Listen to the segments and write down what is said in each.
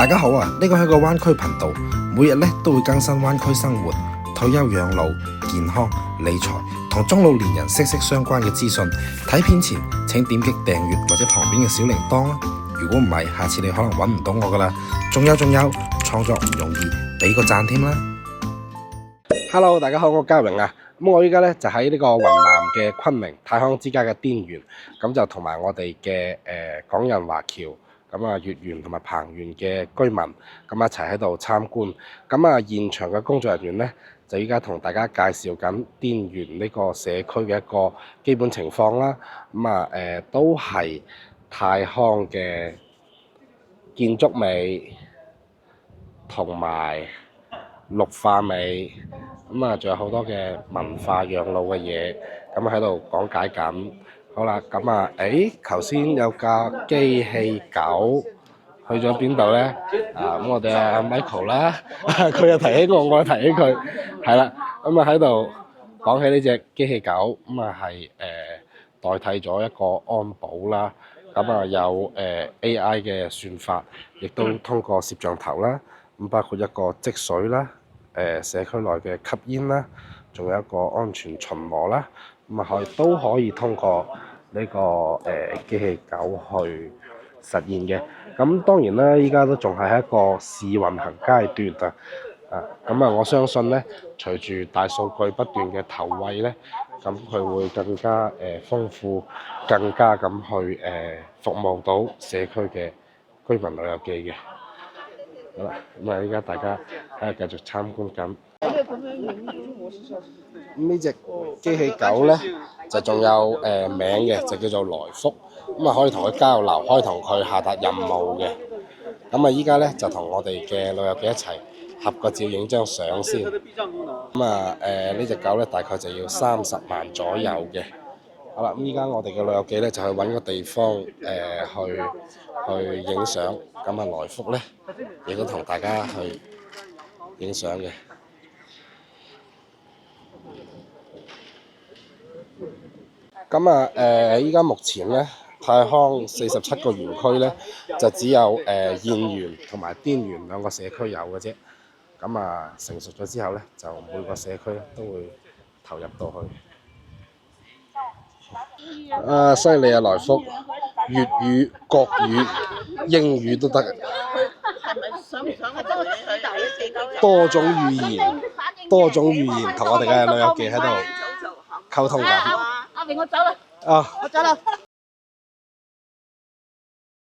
大家好啊！呢個係個灣區頻道，每日都會更新灣區生活、退休養老、健康、理財同中老年人息息相關嘅資訊。睇片前請點擊訂閱或者旁邊嘅小鈴鐺啊！如果唔係，下次你可能揾唔到我噶啦。仲有，創作唔容易，俾個讚添啦！Hello， 大家好，我嘉榮啊。咁我依家就喺呢個雲南嘅昆明太康之家嘅滇源，咁就同埋我哋嘅港人華僑。咁啊，粵源同埋彭源嘅居民咁一齊喺度參觀。咁啊，現場嘅工作人員呢，就依家同大家介紹緊滇源呢個社區嘅一個基本情況啦。咁啊，都係太康嘅建築美同埋綠化美。咁啊，仲有好多嘅文化養老嘅嘢，咁喺度講解緊。好啦，咁啊，頭先有架機器狗去咗邊度呢？咁我哋阿 Michael 啦，佢又提起我，我又提起佢，係啦，咁啊喺度講起呢隻機器狗，咁啊係代替咗一個安保啦，咁啊有AI 嘅算法，亦都通過攝像頭啦，咁包括一個積水啦，社區內嘅吸煙啦，仲有一個安全巡邏啦。咁啊都可以通過呢個機器狗去實現嘅。咁當然啦，依家都仲係喺一個試運行階段啊。咁啊，我相信呢，隨住大數據不斷嘅投餵呢，咁佢會更加豐富，更加咁去服務到社區嘅居民老友記嘅。好啦，咁啊，依家大家喺度繼續參觀緊。呢隻機器狗呢，就仲有名嘅，就叫做來福。咁啊，可以同佢交流，可以同佢下達任務嘅。咁啊，依家呢，就同我哋嘅老友記一齊合個照，影張相先。咁啊，呢隻狗呢，大概就要30萬左右嘅。好啦，咁依家我哋嘅老友記呢，就去揾個地方去影相。咁啊，來福呢，亦都同大家去影相嘅。咁啊，依家目前呢，太康47個園區呢，就只有峴源同埋滇源兩個社區有嘅啫。咁啊，成熟咗之後呢，就每個社區都會投入到去。犀利啊，來福！粵語、國語、英語都得。多種語言同我哋嘅老友記喺度溝通緊。阿榮，我走啦。我走啦。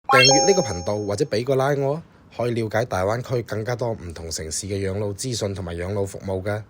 訂閱呢個頻道或者俾個 like 我，可以了解大灣區更加多唔同城市嘅養老資訊同埋養老服務㗎。